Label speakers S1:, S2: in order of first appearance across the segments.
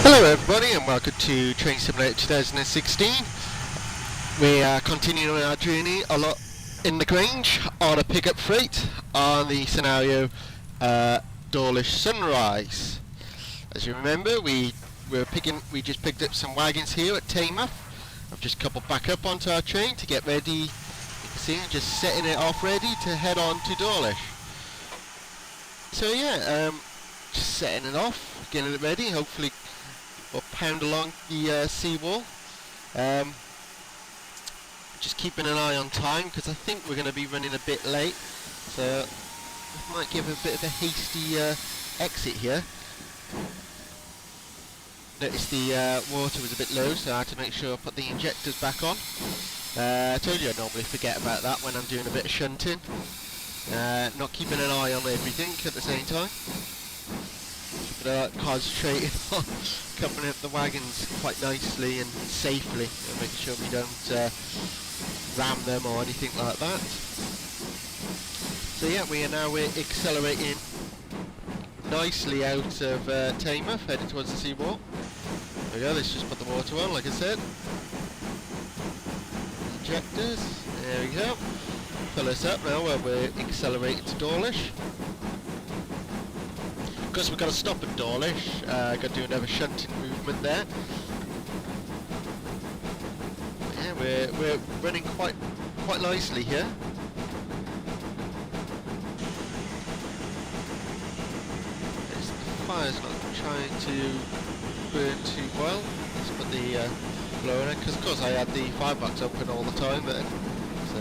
S1: Hello everybody and welcome to Train Simulator 2016. We are continuing our journey in the Grange on a pickup freight on the scenario Dawlish Sunrise. As you remember, we just picked up some wagons here at Teignmouth. I've just coupled back up onto our train to get ready. You can see I'm just setting it off ready to head on to Dawlish. So yeah, just setting it off, getting it ready. Hopefully we'll pound along the seawall. Just keeping an eye on time because I think we're going to be running a bit late, so I might give a bit of a hasty exit here. Noticed the water was a bit low, so I had to make sure I put the injectors back on. I told you I normally forget about that when I'm doing a bit of shunting. Not keeping an eye on everything at the same time. Concentrating on covering up the wagons quite nicely and safely, and making sure we don't ram them or anything like that. So yeah, we are now accelerating nicely out of Teignmouth, heading towards the seawall. There we go, let's just put the water on, like I said. Injectors, there we go. Fill us up now while we're accelerating to Dawlish. Of course, we've got to stop at Dawlish. Got to do another shunting movement there. Yeah, we're running quite nicely here. The fire's not trying to burn too well. Let's put the blower in, because of course I had the firebox open all the time, but so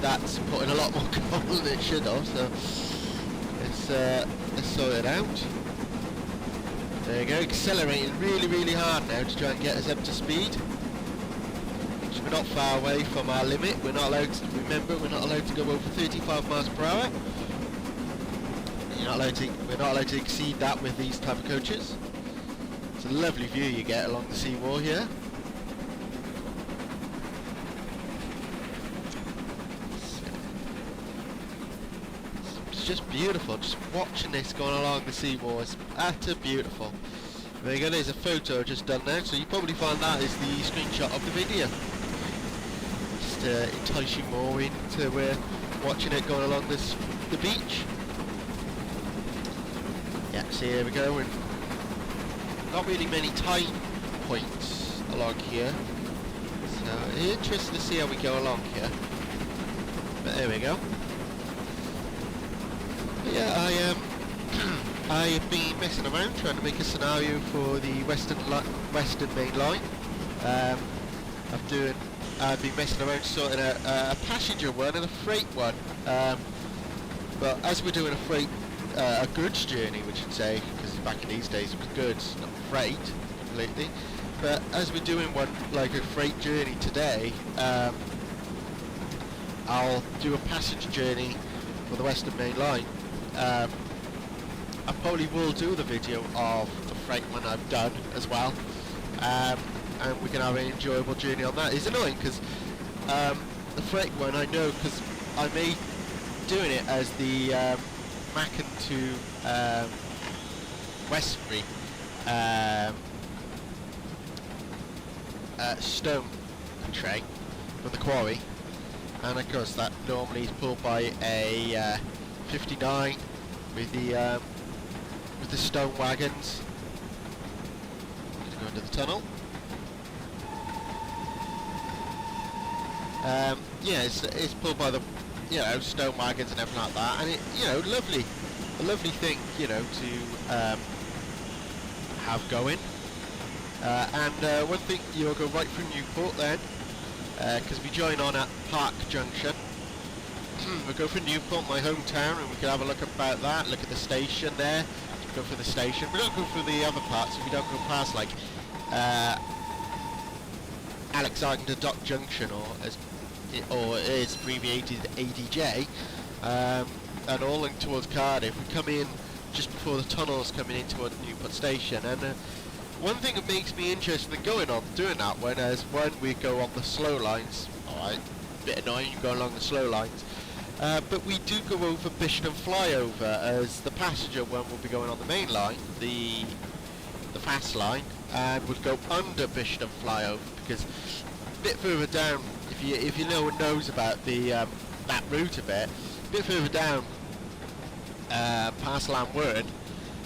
S1: that's putting a lot more coal than it should have. So let's sort it out. There you go, accelerating really hard now to try and get us up to speed. We're not far away from our limit. We're not allowed to, remember, we're not allowed to go over 35 miles per hour. We're not allowed to exceed that with these type of coaches. It's a lovely view you get along the seawall here. Just beautiful, just watching this going along the seawall is utter beautiful. There you go, there's a photo just done now, so you probably find that is the screenshot of the video. Just to entice you more into watching it going along the beach. Yeah, so here we go, and not really many time points along here. So interested to see how we go along here. But there we go. Yeah, I have been messing around trying to make a scenario for the Western Main Line. I've been messing around sorting out a passenger one and a freight one. But as we're doing a goods journey, we should say, because back in these days it was goods, not freight completely. But as we're doing one like a freight journey today, I'll do a passenger journey for the Western Main Line. I probably will do the video of the freight one I've done as well, and we can have an enjoyable journey on that. It's annoying because the freight one I know, because I made doing it as the Mackin to Westbury stone train from the quarry, and of course that normally is pulled by a 59 with the stone wagons. Just go into the tunnel. Yeah, it's pulled by the stone wagons and everything like that, and it a lovely thing to have going. And one thing, you'll go right through Newport then, because we join on at Park Junction. We'll go for Newport, my hometown, and we can have a look about that, look at the station there, go for the station. We don't go through the other parts, if we don't go past like Alexander Dock Junction, or it is abbreviated ADJ, and all linked towards Cardiff. We come in just before the tunnels coming in towards Newport Station, and one thing that makes me interested in doing that one is when we go on the slow lines. Alright, bit annoying you go along the slow lines. But we do go over Bishop and Flyover, as the passenger one will be going on the main line. The fast line and would go under Bishton flyover, because a bit further down, if you know and knows about the that route a bit further down past Lambword,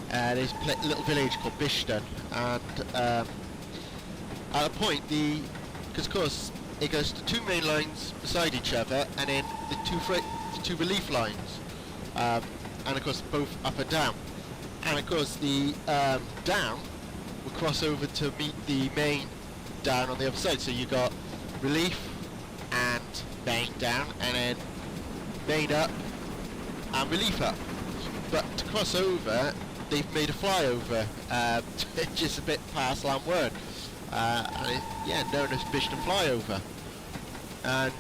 S1: there's a little village called Bishton, and at a point because of course it goes to two main lines beside each other, and then the two relief lines, and of course both up and down, and of course the down will cross over to meet the main down on the other side. So you got relief and main down, and then main up and relief up. But to cross over, they've made a flyover just a bit past Lambword, and known as Bishton flyover. And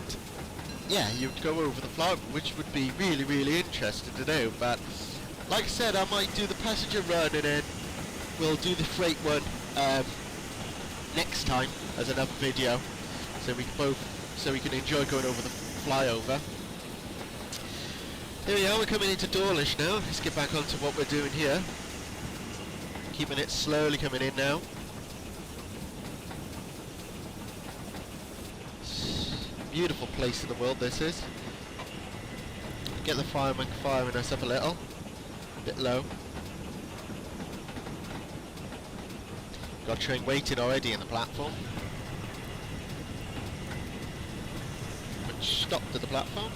S1: yeah, you'd go over the flyover, which would be really, really interesting to do. But like I said, I might do the passenger run, and then we'll do the freight one next time as another video, so we can enjoy going over the flyover. Here we are, we're coming into Dawlish now. Let's get back onto what we're doing here. Keeping it slowly coming in now. Beautiful place in the world this is. Get the fireman firing us up a little. A bit low. Got a train waiting already in the platform, which stopped at the platform.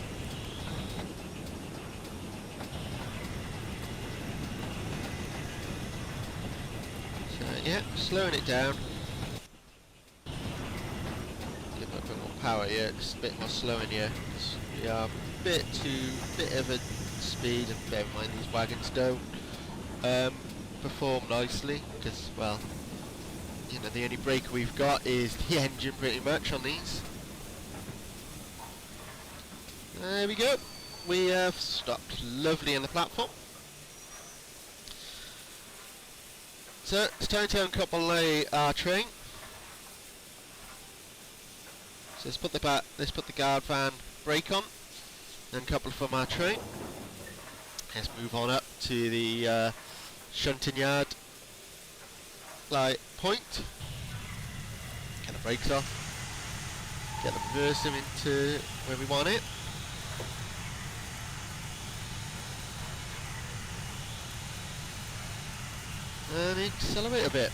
S1: So yeah, slowing it down. Give it a bit more power here, just a bit more slowing here. We are a bit of a speed, and bear in mind these wagons don't perform nicely, because, well, you know, the only brake we've got is the engine pretty much on these. There we go. We have stopped lovely on the platform. So it's time to uncouple our train. So let's put the guard van brake on, uncouple from our train. Let's move on up to the shunting yard light point. Get the brakes off. Get the reverser into where we want it. And accelerate a bit.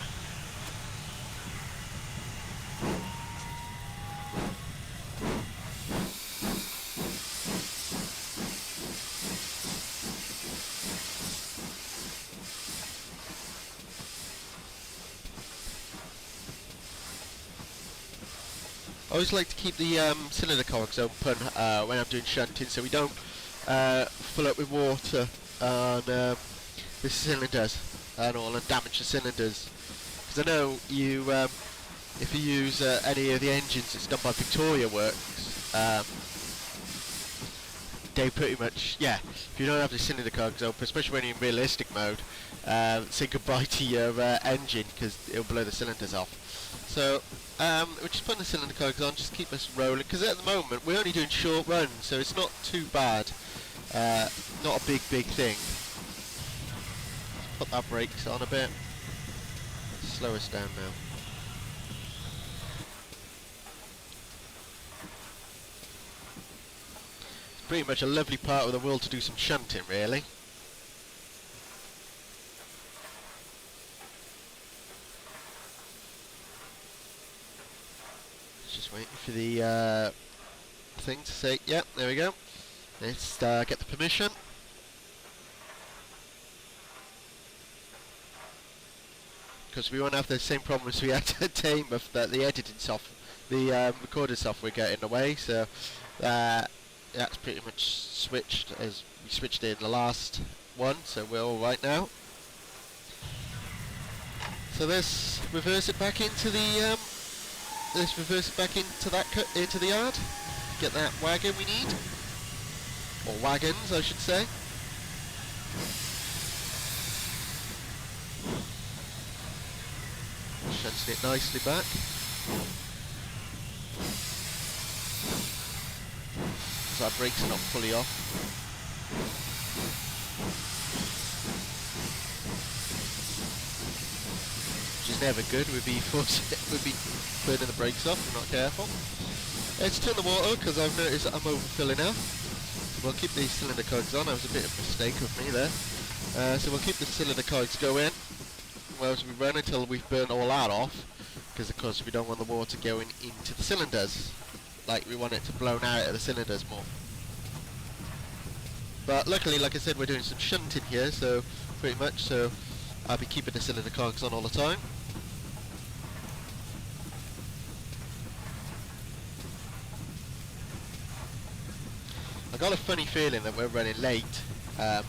S1: I always like to keep the cylinder cogs open when I'm doing shunting, so we don't fill up with water on the cylinders and all, and damage the cylinders. Because I know you, if you use any of the engines that's done by Victoria Works, they pretty much, yeah, if you don't have the cylinder cogs open, especially when you're in realistic mode, say goodbye to your engine, because it'll blow the cylinders off. So we're just putting the cylinder cogs on, just keep us rolling, because at the moment we're only doing short runs, so it's not too bad, not a big thing. Put our brakes on a bit, slow us down now. It's pretty much a lovely part of the world to do some shunting, really. Just waiting for the thing to say, yep, there we go. Let's get the permission. Because we won't have the same problems we had at Teignmouth, that the editing software, the recording software got in the way, so that's pretty much switched, as we switched it in the last one, so we're alright now. So let's reverse it back into the into the yard. Get that wagon we need, or wagons I should say. Shunting it nicely back. So our brakes are not fully off. never good. We'd be burning the brakes off if we're not careful. Let's turn the water because I've noticed that I'm overfilling now. So we'll keep these cylinder cogs on. That was a bit of a mistake of me there. So we'll keep the cylinder cogs going whilst we run until we've burnt all that off, because of course we don't want the water going into the cylinders. Like, we want it to blow out of the cylinders more. But luckily, like I said, we're doing some shunting here, so pretty much, so I'll be keeping the cylinder cogs on all the time. I got a funny feeling that we're running late, as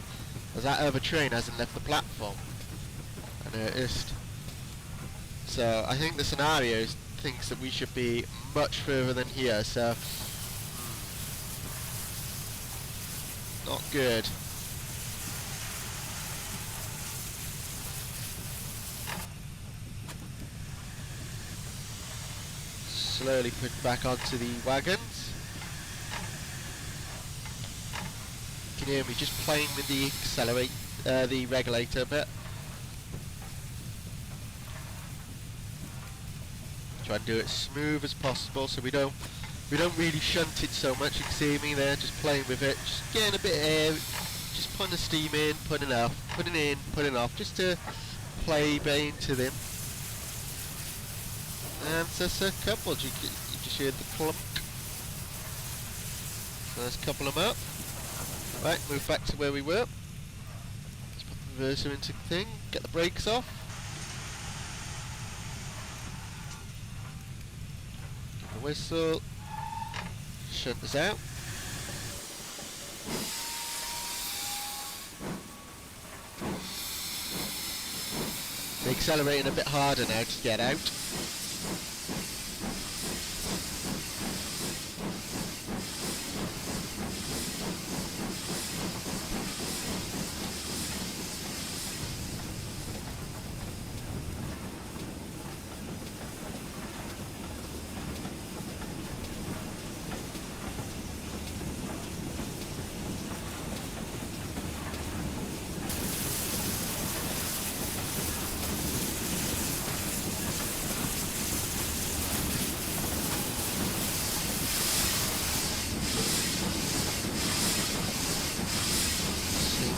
S1: that other train hasn't left the platform, I noticed. So I think the scenario thinks that we should be much further than here, so not good. Slowly put back onto the wagons. You can hear me just playing with the the regulator a bit. Try and do it smooth as possible so we don't really shunt it so much. You can see me there just playing with it, just getting a bit of air, just putting the steam in, putting it off, putting in, putting it off, just to play into them. And there's a couple, you just hear the clunk. So let's couple them up. Right, move back to where we were. Let's put the reverser into the thing, get the brakes off. Give the whistle. Shunt this out. So accelerating a bit harder now to get out.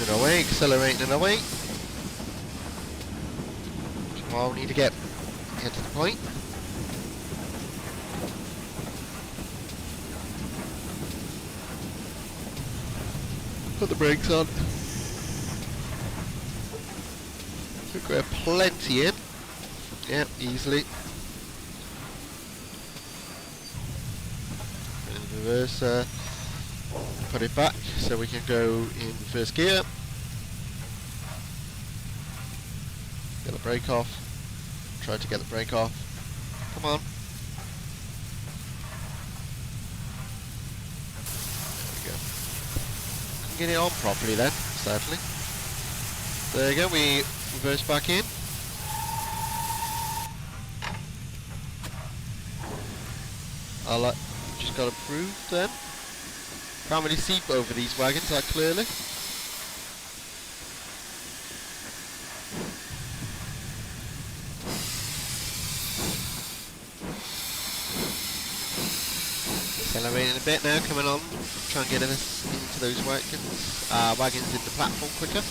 S1: Away, accelerating away. Well, we need to get to the point. Put the brakes on. I think we have plenty in. Yep, easily. And reverse. Put it back so we can go in first gear. Get the brake off. Try to get the brake off. Come on. There we go. Couldn't get it on properly then, sadly. There you go, we reverse back in. I'll just got approved then. Can't really see over these wagons that clearly. Accelerating a bit now, coming on. Try and get us into those wagons in the platform quicker.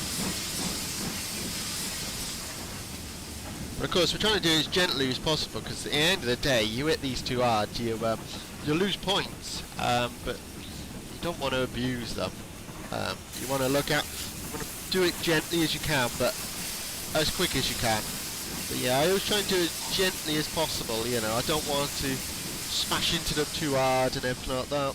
S1: But of course, we're trying to do it as gently as possible, because at the end of the day, you hit these too hard, you lose points. But you don't want to abuse them. You want to you want to do it gently as you can, but as quick as you can. But yeah, I always try and do it as gently as possible, you know, I don't want to smash into them too hard and everything like that.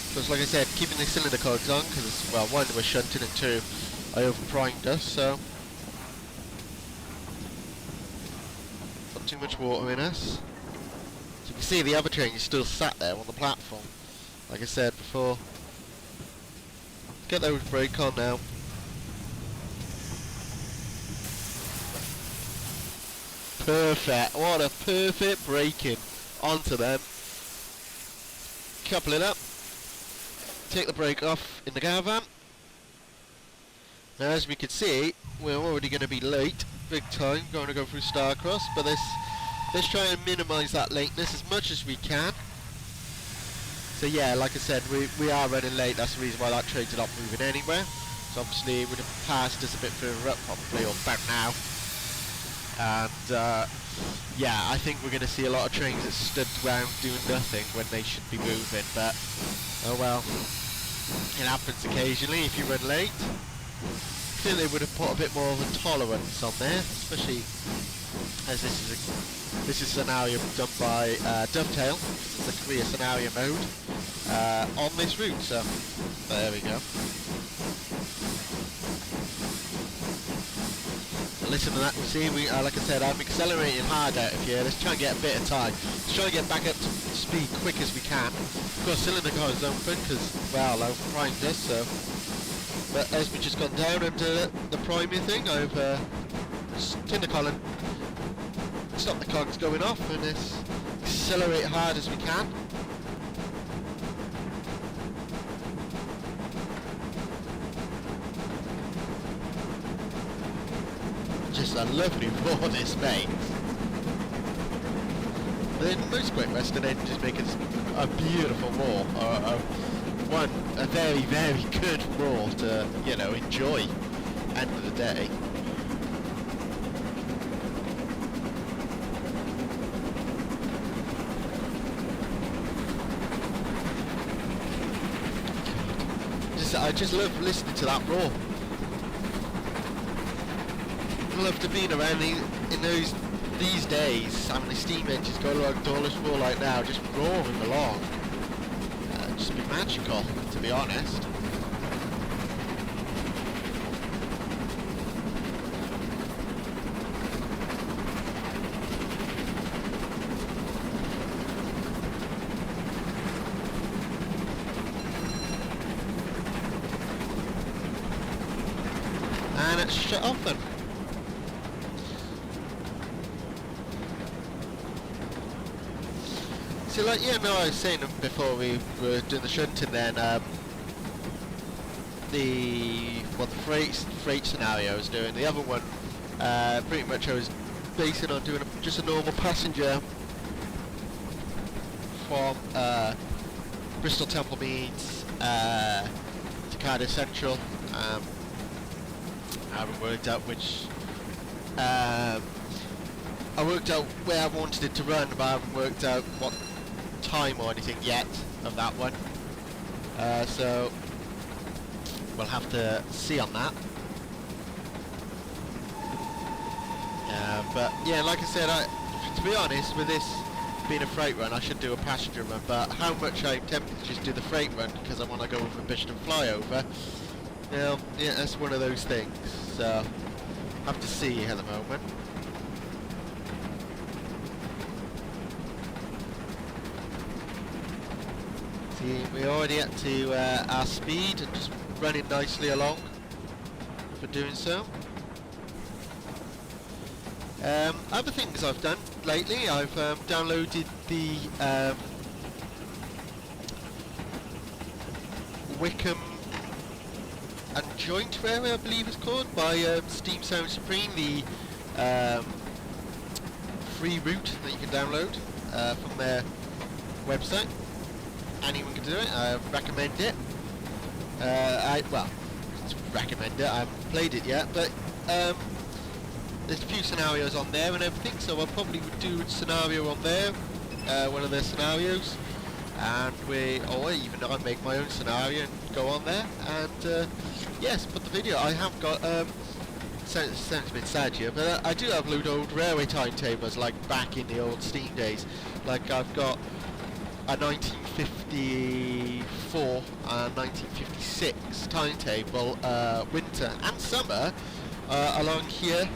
S1: Because like I said, keeping the cylinder cogs on, because, well, one, we're shunting, and two, I overprimed us, so not too much water in us. So you can see the other train is still sat there on the platform, like I said before. Get those brake on now. perfect. What a perfect braking onto them. Couple it up. Take the brake off in the caravan. Now as we can see, we're already going to be late, big time, going to go through Starcross, but let's try and minimise that lateness as much as we can. So yeah, like I said, we are running late, that's the reason why that train's not moving anywhere. So obviously it would have passed us a bit further up probably, or about now. And yeah, I think we're going to see a lot of trains that stood around doing nothing when they should be moving, but oh well, it happens occasionally if you run late. I think they would have put a bit more of a tolerance on there, especially as this is a scenario done by Dovetail. It's a clear scenario mode on this route, so there we go. So listen to that, we see, like I said, I'm accelerating hard out of here. Let's try and get a bit of time. Let's try and get back up to speed quick as we can. Of course, cylinder car is open because, well, I've primed us, so. But as we just gone down into the priming thing, I've turned the column, stop the cogs going off, and let's accelerate hard as we can. Just a lovely roar this makes. The most Great Western engines make a beautiful roar, a very, very good roar to, you know, enjoy end of the day. I just love listening to that roar. I love to be around these days, having the steam engines go along Dawlish roar like now, just roaring along. Just be magical, to be honest. And it's shut off then. So like, yeah, no, I was saying before we were doing the shunting then, the freight scenario I was doing, the other one, pretty much I was basing on doing just a normal passenger from Bristol Temple Meads to Cardiff Central. I haven't worked out which, I worked out where I wanted it to run, but I haven't worked out what time or anything yet of that one, so we'll have to see on that. But yeah, like I said, to be honest, with this being a freight run, I should do a passenger run, but how much I'm tempted to just do the freight run because I want to go over Bishop flyover. Now, yeah, that's one of those things, so have to see at the moment. We're already up to our speed and just running nicely along for doing so. Other things I've done lately, I've downloaded the Wickham and Joint Railway, I believe it's called, by Steam Sound Supreme, the free route that you can download from their website. Anyone can do it. I recommend it. I recommend it. I haven't played it yet, but there's a few scenarios on there and everything, so I probably would do a scenario on there, one of their scenarios, and or even I make my own scenario and go on there, and yes, put the video. I have got sounds a bit sad here, but I do upload old railway timetables like back in the old Steam days. Like I've got a 1954 and 1956 timetable, winter and summer, along here,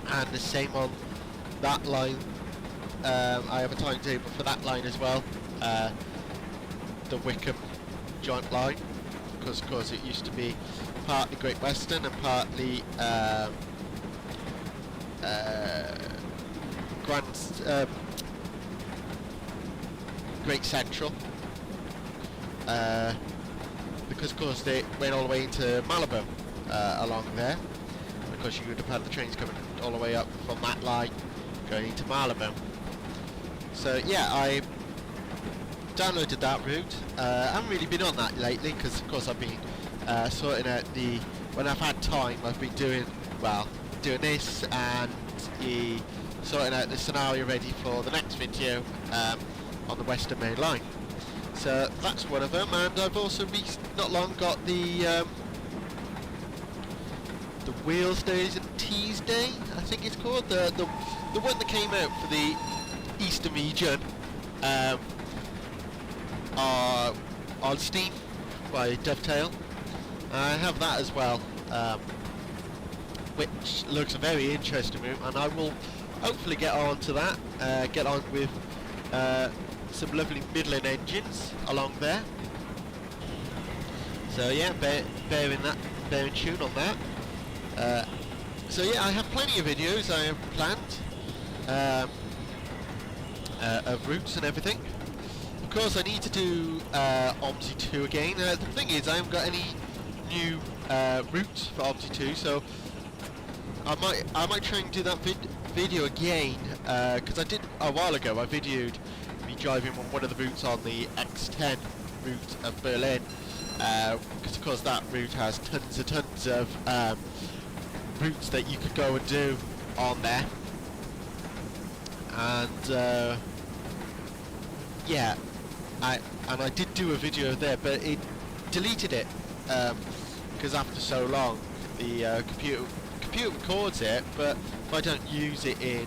S1: and the same on that line. I have a timetable for that line as well, the Wickham Joint line, because of course it used to be partly Great Western and partly Great Central, because of course they went all the way into Malibu along there. Of course you would have had the trains coming all the way up from that line going into Malibu. So yeah, I downloaded that route. I haven't really been on that lately because of course I've been sorting out when I've had time I've been doing this and sorting out the scenario ready for the next video on the Western Main Line. So that's one of them, and I've also not long got the Wheels Days and Tees Day, I think it's called, the one that came out for the Eastern region on Steam by Dovetail. I have that as well, which looks a very interesting route, and I will hopefully get on to that, get on with some lovely middling engines along there. So yeah, bear in tune on that. So yeah, I have plenty of videos I have planned of routes and everything. Of course I need to do Obzy 2 again. The thing is I haven't got any new routes for Obzy 2, so I might try and do that video again, because I did a while ago. I videoed me driving on one of the routes on the X10 route of Berlin, because of course that route has tons of routes that you could go and do on there, and yeah, I did do a video there, but it deleted it because after so long the computer records it, but if I don't use it in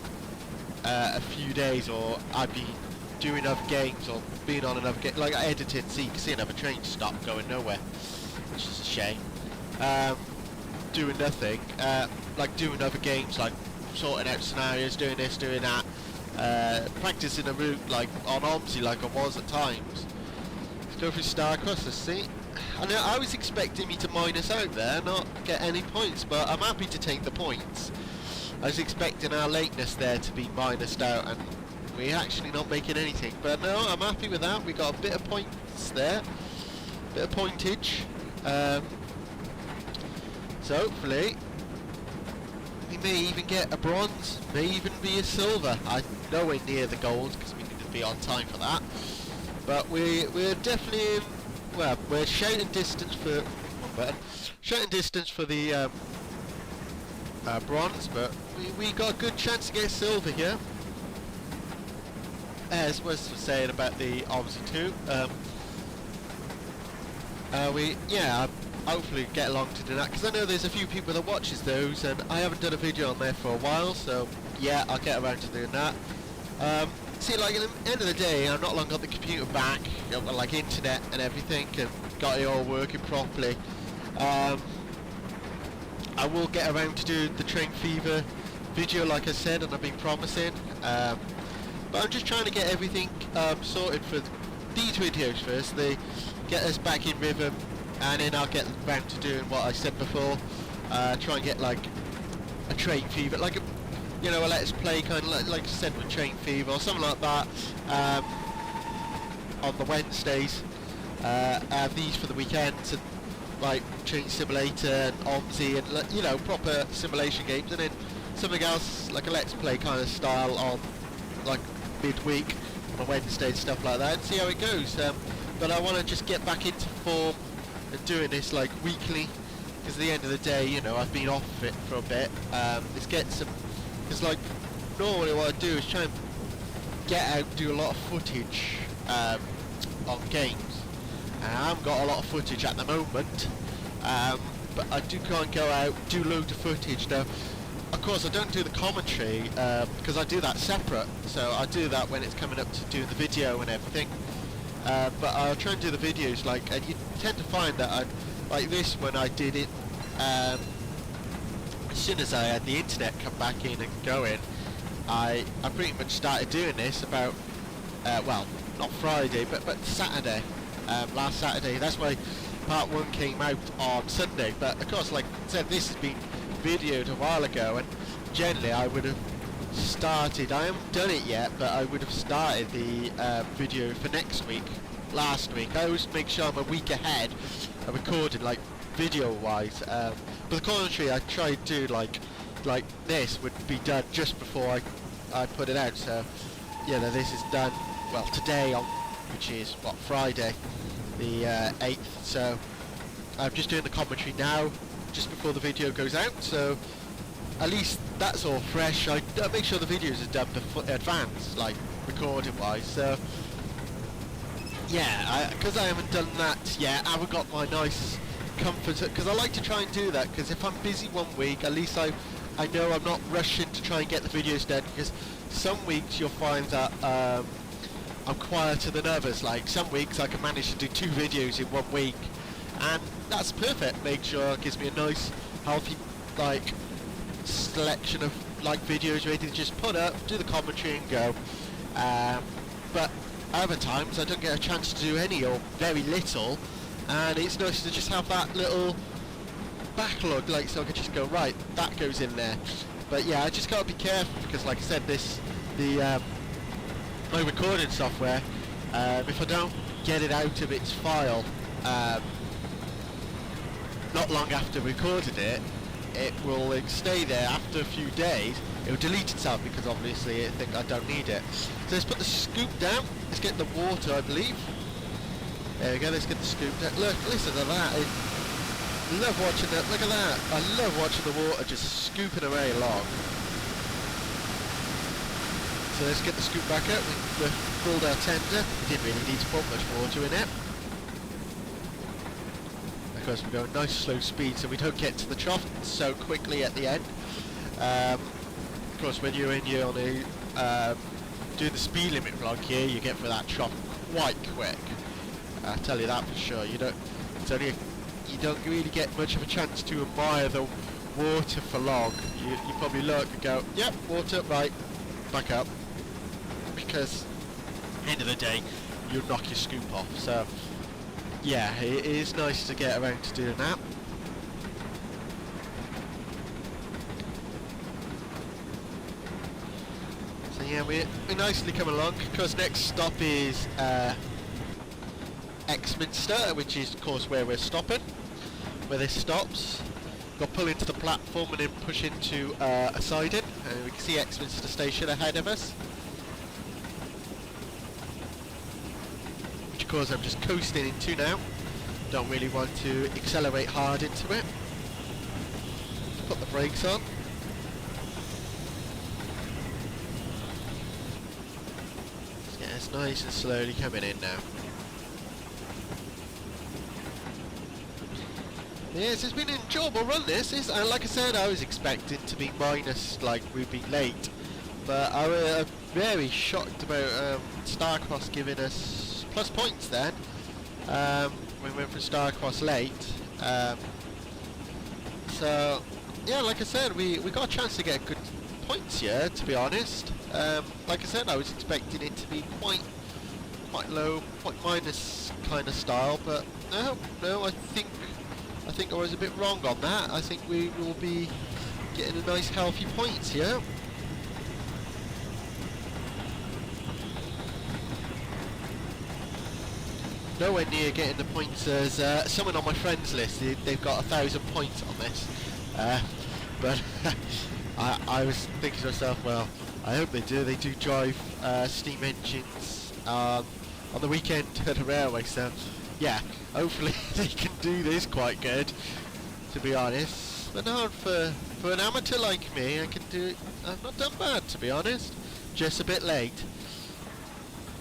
S1: a few days, or I've been doing other games or being on another game, like I edited see another train stop going nowhere, which is a shame. Doing nothing, like doing other games, like sorting out scenarios, doing this, doing that, practicing a route like on Obzy like I was at times. Let's go through Starcross, let's see. I know I was expecting me to minus out there, not get any points, but I'm happy to take the points. I was expecting our lateness there to be minused out, and we're actually not making anything, but no, I'm happy with that. We got a bit of points there, bit of pointage. So hopefully we may even get a bronze, may even be a silver. I'm nowhere near the gold because we need to be on time for that, but we're definitely in, well, we're shouting distance for the bronze, but we got a good chance to get silver here. As was saying about the Obzy 2, hopefully get along to do that, because I know there's a few people that watches those, and I haven't done a video on there for a while, so yeah, I'll get around to doing that. See, like, at the end of the day, I've not long got the computer back, you know, like internet and everything, and got it all working properly. I will get around to do the Train Fever video, like I said, and I've been promising, but I'm just trying to get everything sorted for these videos first. They get us back in rhythm, and then I'll get round to doing what I said before, try and get like a Train Fever, like a, you know, a Let's Play kind of like I said with Train Fever or something like that, on the Wednesdays. Have these for the weekends, and like Train Simulator and Obzy, and you know, proper simulation games, and then something else like a Let's Play kind of style on like midweek on a Wednesday and stuff like that, and see how it goes. But I want to just get back into form and doing this like weekly, because at the end of the day, you know, I've been off it for a bit. Let's get some, because like normally what I do is try and get out and do a lot of footage on games, and I haven't got a lot of footage at the moment, but I do kind of go out, do loads of footage. Now of course I don't do the commentary because I do that separate, so I do that when it's coming up to doing the video and everything. But I'll try and do the videos, like, and you tend to find that like this, when I did it, as soon as I had the internet come back in and going, I pretty much started doing this about, well, not Friday, but Saturday, last Saturday. That's why part 1 came out on Sunday, but of course, like I said, this has been videoed a while ago, and generally I would have started. I haven't done it yet, but I would have started the video for next week. Last week, I always make sure I'm a week ahead of recording, like video-wise. But the commentary I try to do like this would be done just before I put it out. So yeah, no, this is done. Well, today on, which is what, Friday, the 8th. So I'm just doing the commentary now, just before the video goes out. So at least that's all fresh. I make sure the videos are done before advance, like recording wise. So yeah, because I haven't done that yet, I haven't got my nice comfort, because I like to try and do that, because if I'm busy one week, at least I know I'm not rushing to try and get the videos done, because some weeks you'll find that I'm quieter than others. Like some weeks I can manage to do 2 videos in 1 week, and that's perfect. Make sure it gives me a nice healthy like selection of like videos ready to just put up, do the commentary and go. But other times I don't get a chance to do any or very little, and it's nice to just have that little backlog, like, so I can just go, right, that goes in there. But yeah, I just gotta be careful, because like I said, my recording software, if I don't get it out of its file not long after recorded it, it will stay there. After a few days it will delete itself, because obviously it thinks I don't need it. So let's put the scoop down. Let's get the water, I believe. There we go, let's get the scoop down. Look, listen to that. I love watching that. Look at that. I love watching the water just scooping away along. So let's get the scoop back up. We've filled our tender. We didn't really need to put much water in it, because we go a nice slow speed, so we don't get to the trough so quickly at the end. Of course, when you're on a doing the speed limit vlog here, you get for that trough quite quick. I tell you that for sure. You don't really get much of a chance to admire the water for long. You probably look and go, yep, water, right, back up, because end of the day you'll knock your scoop off. So yeah, it is nice to get around to doing that. So yeah, we're nicely coming along, because next stop is Exminster, which is of course where we're stopping, where this stops. Got to pull into the platform and then push into a siding, and we can see Exminster station ahead of us, which of course I'm just coasting into now. Don't really want to accelerate hard into it. Put the brakes on. Yeah, it's nice and slowly coming in now. Yes, it's been an enjoyable run, this. And like I said, I was expecting to be minus, like we'd be late. But I was very shocked about Starcross giving us plus points then. We went for Starcross late. So, yeah, like I said, we got a chance to get good points here, to be honest. Like I said, I was expecting it to be quite low, quite minus kind of style, but no, I think I was a bit wrong on that. I think we will be getting a nice healthy points here. Nowhere near getting the points as someone on my friends list. They've got 1,000 points on this, but I was thinking to myself, well, I hope they do. They do drive steam engines on the weekend at a railway, so yeah, hopefully they can do this quite good, to be honest. But no, for an amateur like me, I can do it. I've not done bad, to be honest. Just a bit late,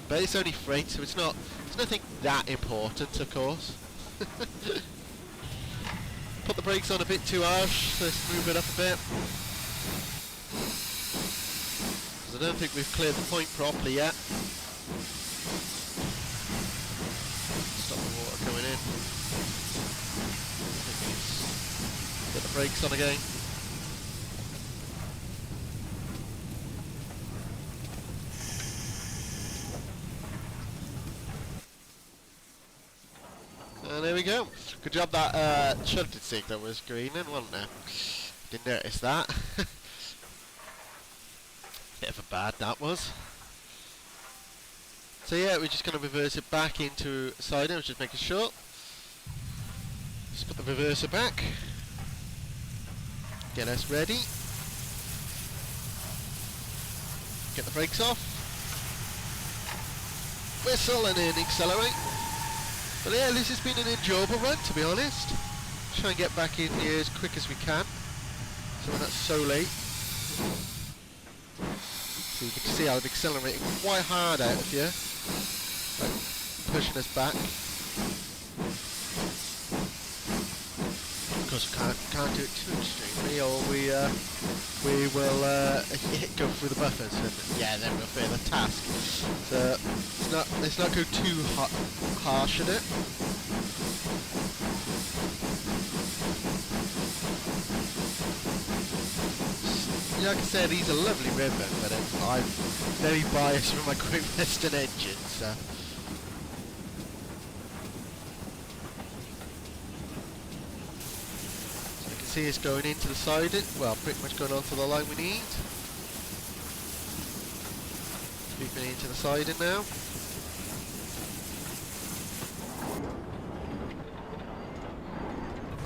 S1: but it's only freight, so it's nothing that important, of course. Put the brakes on a bit too harsh, so let's move it up a bit. Because I don't think we've cleared the point properly yet. Stop the water coming in. Get the brakes on again. And there we go. Good job that shunted signal was green, and wasn't there? Didn't notice that. bad that was. So yeah, we're just going to reverse it back into siding. Just making sure. Just put the reverser back. Get us ready. Get the brakes off. Whistle and then accelerate. But yeah, this has been an enjoyable run, to be honest. Try and get back in here as quick as we can, so we're not so late. So you can see I've accelerated quite hard out of here, like pushing us back. Of course, we can't do it too extremely, or we will go through the buffers, and yeah, then we'll fail the task. So let's not go too harsh at it. Like I said, he's a lovely river, but I'm very biased with my Great Western engine, so. See us going into the siding, well, pretty much going onto the line we need. Creeping into the siding now.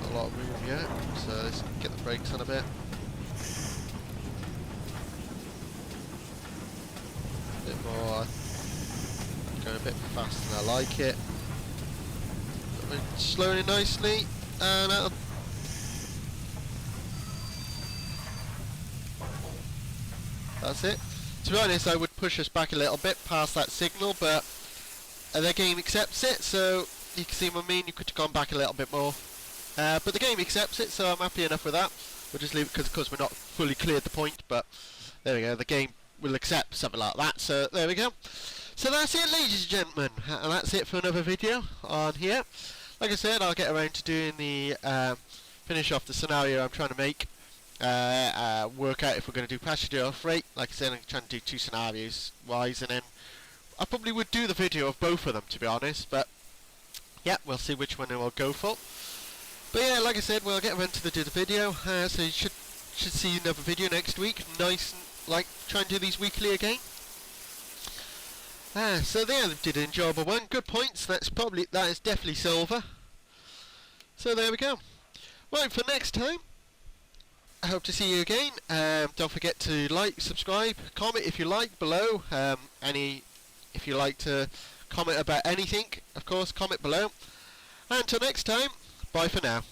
S1: Not a lot of room yet, so let's get the brakes on a bit. A bit more, going a bit faster than I like it. But we're slowing it nicely, and that'll. That's it. To be honest, I would push us back a little bit past that signal, but the game accepts it, so you can see what I mean, you could have gone back a little bit more. But the game accepts it, so I'm happy enough with that. We'll just leave it because, of course, we're not fully cleared the point, but there we go, the game will accept something like that, so there we go. So that's it, ladies and gentlemen, and that's it for another video on here. Like I said, I'll get around to doing the finish off the scenario I'm trying to make. Work out if we're going to do passenger or freight. Like I said, I'm trying to do 2 scenarios wise, and then I probably would do the video of both of them, to be honest, but yeah, we'll see which one we'll go for. But yeah, like I said, we'll get around to do the video, so you should see another video next week. Nice and like try and do these weekly again. So there, did an enjoyable one. Good points. That is definitely silver. So there we go. Right, for next time, I hope to see you again. Don't forget to like, subscribe, comment if you like below. If you like to comment about anything, of course, comment below. And until next time, bye for now.